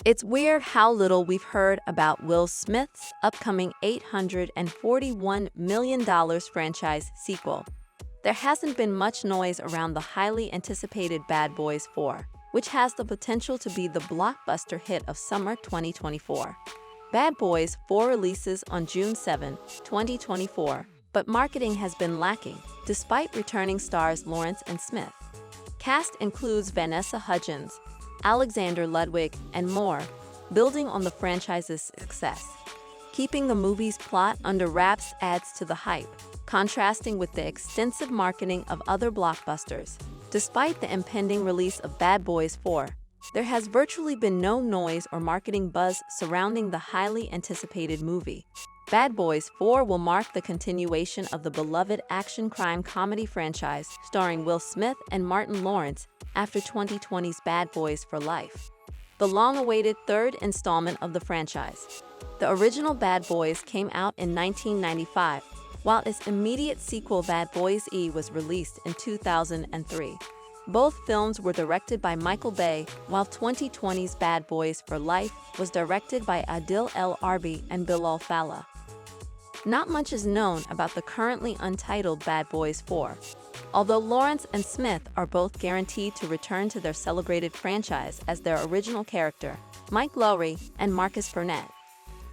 It's weird how little we've heard about Will Smith's upcoming $841 million franchise sequel. There hasn't been much noise around the highly anticipated Bad Boys 4, which has the potential to be the blockbuster hit of summer 2024. Bad Boys 4 releases on June 7, 2024, but marketing has been lacking, despite returning stars Lawrence and Smith. Cast includes Vanessa Hudgens, Alexander Ludwig, and more, building on the franchise's success. Keeping the movie's plot under wraps adds to the hype, contrasting with the extensive marketing of other blockbusters. Despite the impending release of Bad Boys 4, there has virtually been no noise or marketing buzz surrounding the highly anticipated movie. Bad Boys 4 will mark the continuation of the beloved action crime comedy franchise starring Will Smith and Martin Lawrence after 2020's Bad Boys for Life, the long-awaited third installment of the franchise. The original Bad Boys came out in 1995, while its immediate sequel Bad Boys E was released in 2003. Both films were directed by Michael Bay, while 2020's Bad Boys for Life was directed by Adil El Arbi and Bilal Fallah. Not much is known about the currently untitled Bad Boys 4. Although Lawrence and Smith are both guaranteed to return to their celebrated franchise as their original character, Mike Lowrey and Marcus Burnett.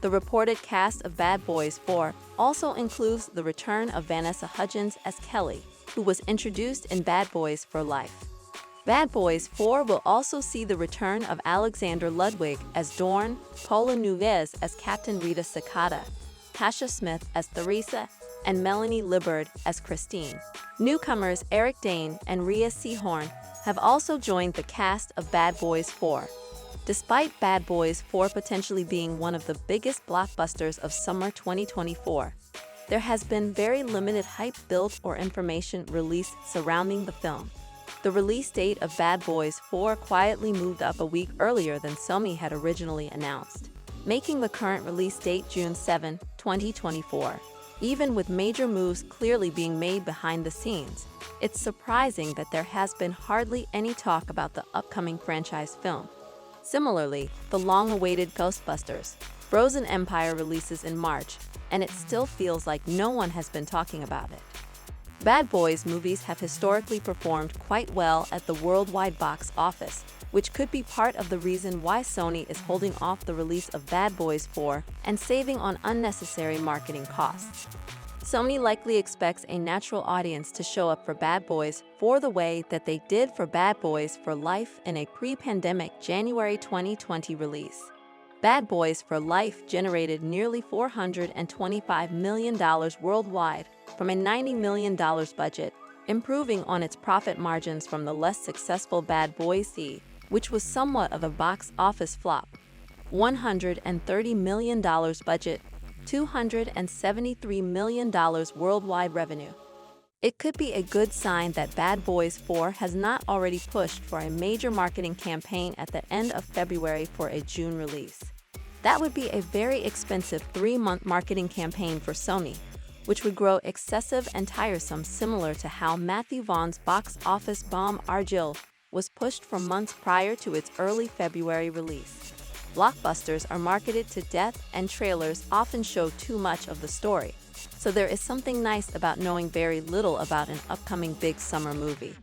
The reported cast of Bad Boys 4 also includes the return of Vanessa Hudgens as Kelly, who was introduced in Bad Boys for Life. Bad Boys 4 will also see the return of Alexander Ludwig as Dorn, Paula Nuves as Captain Rita Sakata, Tasha Smith as Theresa, and Melanie Liburd as Christine. Newcomers Eric Dane and Rhea Seehorn have also joined the cast of Bad Boys 4. Despite Bad Boys 4 potentially being one of the biggest blockbusters of summer 2024, there has been very limited hype built or information released surrounding the film. The release date of Bad Boys 4 quietly moved up a week earlier than Sony had originally announced, making the current release date June 7, 2024. Even with major moves clearly being made behind the scenes, it's surprising that there has been hardly any talk about the upcoming franchise film. Similarly, the long-awaited Ghostbusters: Frozen Empire releases in March, and it still feels like no one has been talking about it. Bad Boys movies have historically performed quite well at the worldwide box office, which could be part of the reason why Sony is holding off the release of Bad Boys 4 and saving on unnecessary marketing costs. Sony likely expects a natural audience to show up for Bad Boys 4 the way that they did for Bad Boys for Life in a pre-pandemic January 2020 release. Bad Boys for Life generated nearly $425 million worldwide from a $90 million budget, improving on its profit margins from the less successful Bad Boys C, which was somewhat of a box office flop. $130 million budget, $273 million worldwide revenue. It could be a good sign that Bad Boys 4 has not already pushed for a major marketing campaign at the end of February for a June release. That would be a very expensive 3-month marketing campaign for Sony, which would grow excessive and tiresome, similar to how Matthew Vaughn's box office bomb Argylle was pushed for months prior to its early February release. Blockbusters are marketed to death, and trailers often show too much of the story, so there is something nice about knowing very little about an upcoming big summer movie.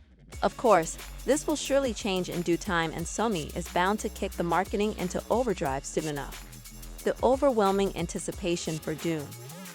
Of course, this will surely change in due time, and Sony is bound to kick the marketing into overdrive soon enough. The overwhelming anticipation for Dune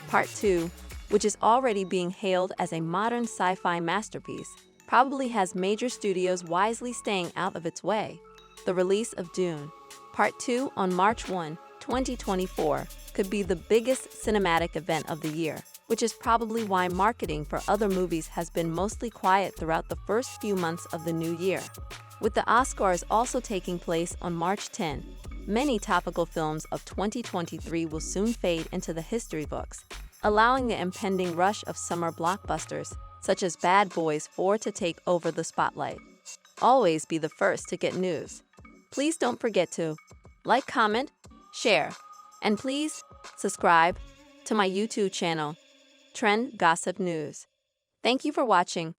Part 2, which is already being hailed as a modern sci-fi masterpiece, probably has major studios wisely staying out of its way. The release of Dune Part 2 on March 1, 2024 could be the biggest cinematic event of the year, which is probably why marketing for other movies has been mostly quiet throughout the first few months of the new year. With the Oscars also taking place on March 10, many topical films of 2023 will soon fade into the history books, allowing the impending rush of summer blockbusters such as Bad Boys 4 to take over the spotlight. Always be the first to get news. Please don't forget to like, comment, share, and please subscribe to my YouTube channel, Trend Gossip News. Thank you for watching.